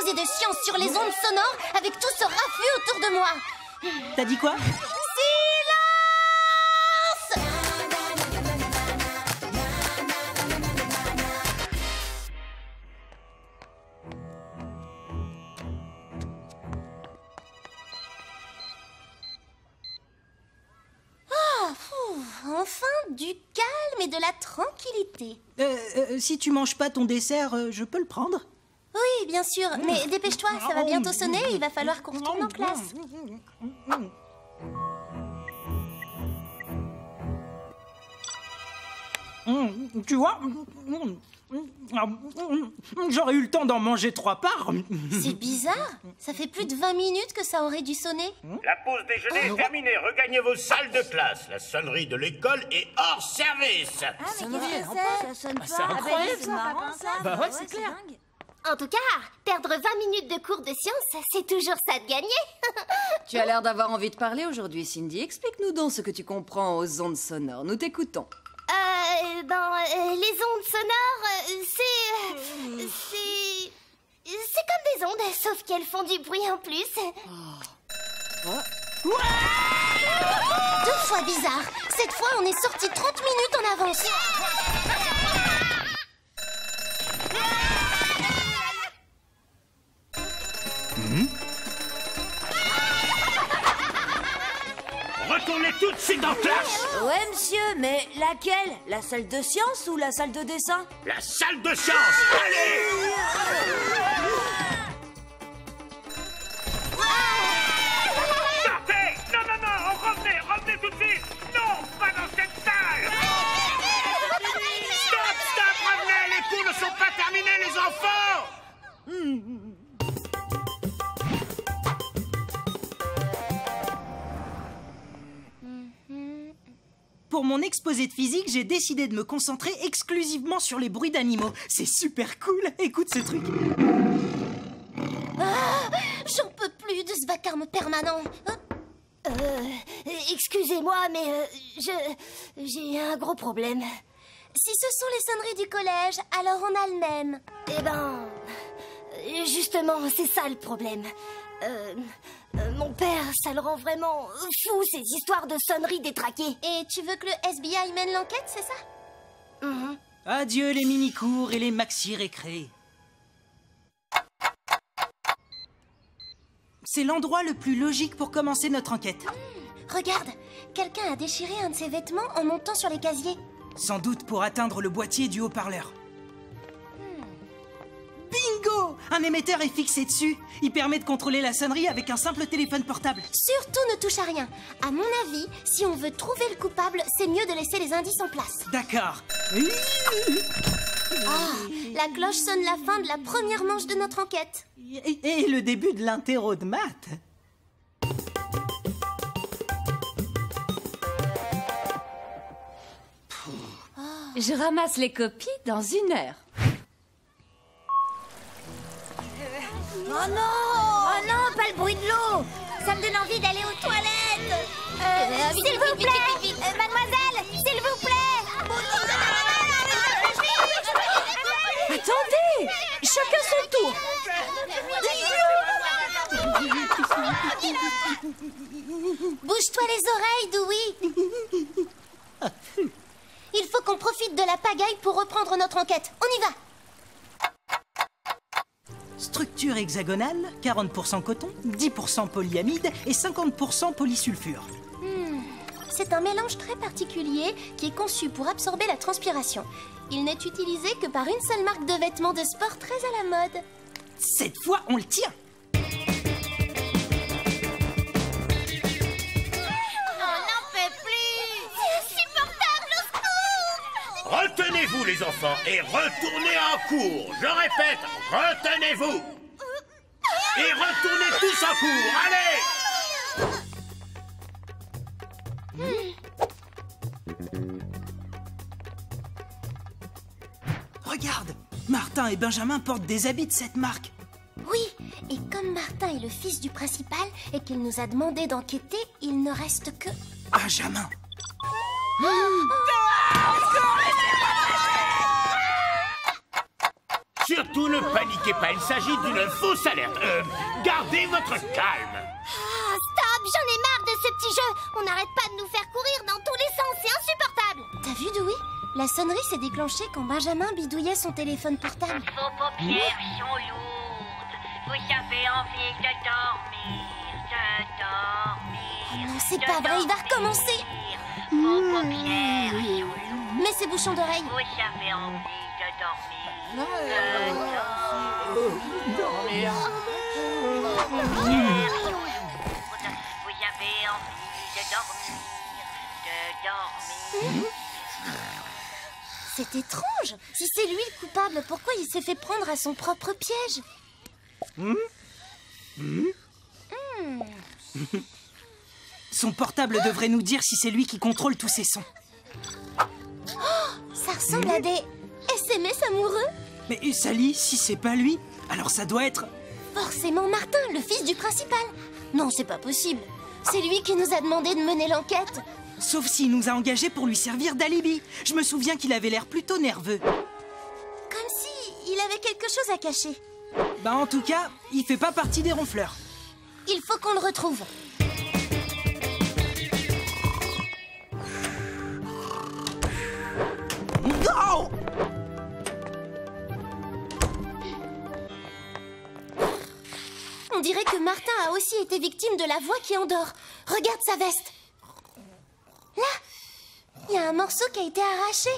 diffuser de science sur les ondes sonores avec tout ce raffut autour de moi. T'as dit quoi? Silence! Enfin, du calme et de la tranquillité. Si tu manges pas ton dessert, je peux le prendre? Oui, bien sûr, mais dépêche-toi, ça va bientôt sonner, il va falloir qu'on retourne en classe. Tu vois, j'aurais eu le temps d'en manger 3 parts. C'est bizarre, ça fait plus de 20 minutes que ça aurait dû sonner. La pause déjeuner est terminée. Regagnez vos salles de classe. La sonnerie de l'école est hors service. Ah, mais qu'est-ce que c'est? Ça sonne pas. c'est incroyable, C'est marrant, ça. Bah ouais, c'est clair. dingue. En tout cas, perdre 20 minutes de cours de sciences, c'est toujours ça de gagner. Tu as l'air d'avoir envie de parler aujourd'hui, Cindy. Explique-nous donc ce que tu comprends aux ondes sonores. Nous t'écoutons. Les ondes sonores, c'est comme des ondes, sauf qu'elles font du bruit en plus. 2 fois bizarre. Cette fois, on est sorti 30 minutes en avance. Retournez tout de suite en classe. Ouais, monsieur, mais laquelle? La salle de sciences ou la salle de dessin? La salle de sciences. Allez. Sortez. Non, revenez tout de suite. Non, pas dans cette salle. Stop, revenez. Les cours ne sont pas terminés, les enfants. Pour mon exposé de physique, j'ai décidé de me concentrer exclusivement sur les bruits d'animaux. C'est super cool. Écoute ce truc. J'en peux plus de ce vacarme permanent. Excusez-moi, mais j'ai un gros problème. Si ce sont les sonneries du collège, alors on a le même. Eh ben, justement, c'est ça le problème. Mon père, ça le rend vraiment fou, ces histoires de sonneries détraquées. Et tu veux que le FBI mène l'enquête, c'est ça? Adieu les mini-cours et les maxi-récrés. C'est l'endroit le plus logique pour commencer notre enquête. Regarde, quelqu'un a déchiré un de ses vêtements en montant sur les casiers. Sans doute pour atteindre le boîtier du haut-parleur. Bingo! Un émetteur est fixé dessus. Il permet de contrôler la sonnerie avec un simple téléphone portable. Surtout ne touche à rien. À mon avis, si on veut trouver le coupable, c'est mieux de laisser les indices en place. D'accord. La cloche sonne la fin de la première manche de notre enquête. Et le début de l'interro de maths. Je ramasse les copies dans 1 heure. Oh non, pas le bruit de l'eau. Ça me donne envie d'aller aux toilettes. S'il vous plaît, mademoiselle, s'il vous plaît. Attendez! Chacun son tour! Bouge-toi les oreilles, Dewey. Il faut qu'on profite de la pagaille pour reprendre notre enquête. On y va. Structure hexagonale, 40% coton, 10% polyamide et 50% polysulfure. C'est un mélange très particulier qui est conçu pour absorber la transpiration. Il n'est utilisé que par une seule marque de vêtements de sport très à la mode. Cette fois, on le tient. Retenez-vous, les enfants, et retournez en cours. Je répète, retenez-vous. Et retournez tous en cours. Allez. Regarde, Martin et Benjamin portent des habits de cette marque. Oui, et comme Martin est le fils du principal et qu'il nous a demandé d'enquêter, il ne reste que... Benjamin. Sur surtout ne paniquez pas, il s'agit d'une fausse alerte. Gardez votre calme. Ah, stop, j'en ai marre de ce petit jeu. On n'arrête pas de nous faire courir dans tous les sens, c'est insupportable. T'as vu, Dewey? La sonnerie s'est déclenchée quand Benjamin bidouillait son téléphone portable. Vos paupières sont lourdes. Vous avez envie de dormir, Oh non, c'est pas vrai, il va recommencer. Vos paupières sont lourdes. Mets ses bouchons d'oreilles. Vous avez envie de dormir, Vos paupières sont lourdes. Vous avez envie de dormir, C'est étrange. Si c'est lui le coupable, pourquoi il s'est fait prendre à son propre piège? Son portable devrait nous dire si c'est lui qui contrôle tous ces sons. Ça ressemble à des SMS amoureux. Mais Sally, si c'est pas lui, alors ça doit être... Forcément Martin, le fils du principal. Non, c'est pas possible. C'est lui qui nous a demandé de mener l'enquête. Sauf s'il nous a engagés pour lui servir d'alibi. Je me souviens qu'il avait l'air plutôt nerveux. Comme si il avait quelque chose à cacher. Bah en tout cas, il fait pas partie des ronfleurs. Il faut qu'on le retrouve. Oh! On dirait que Martin a aussi été victime de la voix qui endort. Regarde sa veste. Là, il y a un morceau qui a été arraché.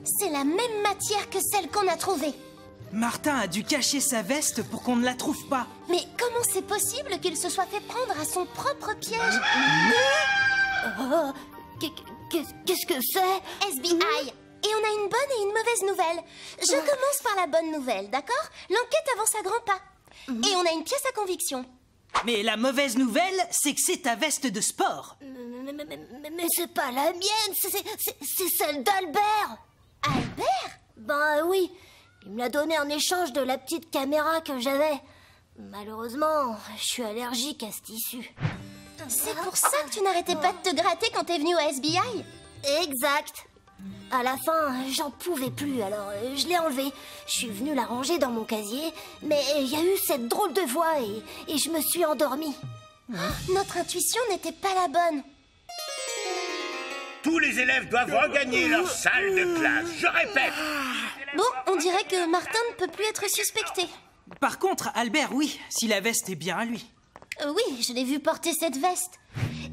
C'est la même matière que celle qu'on a trouvée. Martin a dû cacher sa veste pour qu'on ne la trouve pas. Mais comment c'est possible qu'il se soit fait prendre à son propre piège? Qu'est-ce que c'est? SBI. Et on a une bonne et une mauvaise nouvelle. Je commence par la bonne nouvelle, d'accord? L'enquête avance à grands pas. Et on a une pièce à conviction. Mais la mauvaise nouvelle, c'est que c'est ta veste de sport. Mais c'est pas la mienne, c'est celle d'Albert. Albert? Ben oui, il me l'a donnée en échange de la petite caméra que j'avais. Malheureusement, je suis allergique à ce tissu. C'est pour ça que tu n'arrêtais pas de te gratter quand t'es venu au SBI? Exact. À la fin, j'en pouvais plus, alors je l'ai enlevée. Je suis venue la ranger dans mon casier, mais il y a eu cette drôle de voix et je me suis endormie. Notre intuition n'était pas la bonne. Tous les élèves doivent regagner leur salle de classe. Je répète. Bon, on dirait que Martin ne peut plus être suspecté. Par contre, Albert, oui, si la veste est bien à lui. Oui, je l'ai vu porter cette veste.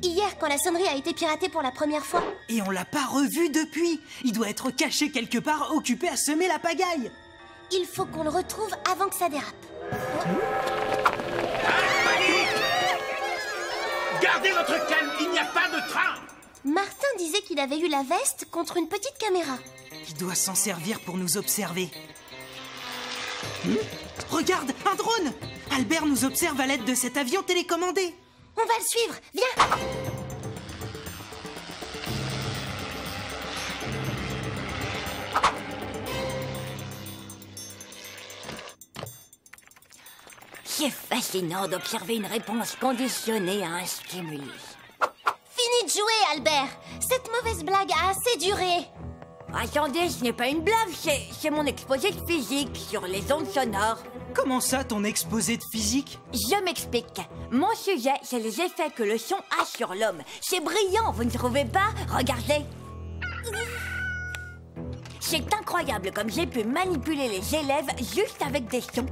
Hier, quand la sonnerie a été piratée pour la première fois. Et on l'a pas revu depuis. Il doit être caché quelque part, occupé à semer la pagaille. Il faut qu'on le retrouve avant que ça dérape. Gardez votre calme, il n'y a pas de train. Martin disait qu'il avait eu la veste contre une petite caméra. Il doit s'en servir pour nous observer. Regarde, un drone! Albert nous observe à l'aide de cet avion télécommandé. On va le suivre, viens! C'est fascinant d'observer une réponse conditionnée à un stimuli. Fini de jouer, Albert! Cette mauvaise blague a assez duré. Attendez, ce n'est pas une blague, c'est mon exposé de physique sur les ondes sonores. Comment ça, ton exposé de physique? Je m'explique. Mon sujet, c'est les effets que le son a sur l'homme. C'est brillant, vous ne trouvez pas? Regardez. C'est incroyable comme j'ai pu manipuler les élèves juste avec des sons.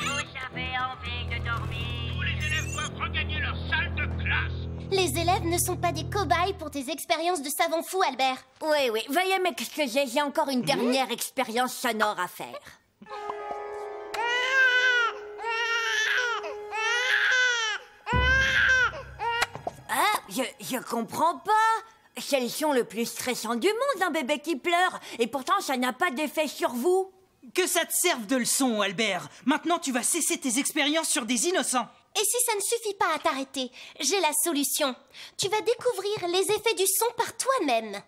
Vous avez envie de dormir? Tous les élèves doivent regagner leur salle de classe. Les élèves ne sont pas des cobayes pour tes expériences de savant fou, Albert. Oui, veuillez m'excuser, j'ai encore une dernière expérience sonore à faire. Ah, je comprends pas. C'est le son le plus stressant du monde, un bébé qui pleure. Et pourtant, ça n'a pas d'effet sur vous. Que ça te serve de leçon, Albert. Maintenant, tu vas cesser tes expériences sur des innocents. Et si ça ne suffit pas à t'arrêter, j'ai la solution. Tu vas découvrir les effets du son par toi-même.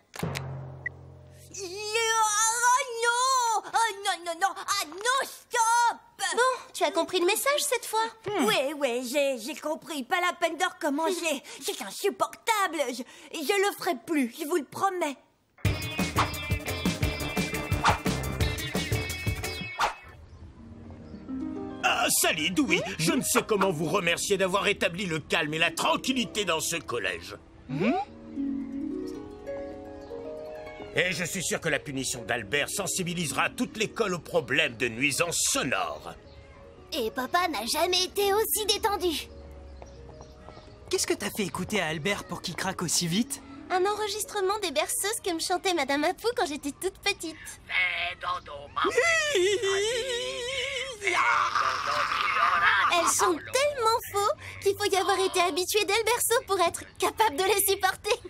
Non, ah non, stop. Bon, tu as compris le message cette fois? Oui, j'ai compris. Pas la peine de recommencer. C'est insupportable. Je le ferai plus, je vous le promets. Sally, oui, je ne sais comment vous remercier d'avoir rétabli le calme et la tranquillité dans ce collège. Et je suis sûr que la punition d'Albert sensibilisera toute l'école au problème de nuisances sonores. Et papa n'a jamais été aussi détendu. Qu'est-ce que t'as fait écouter à Albert pour qu'il craque aussi vite? Un enregistrement des berceuses que me chantait Madame Apou quand j'étais toute petite. Elles sont tellement faux qu'il faut y avoir été habitué dès le berceau pour être capable de les supporter.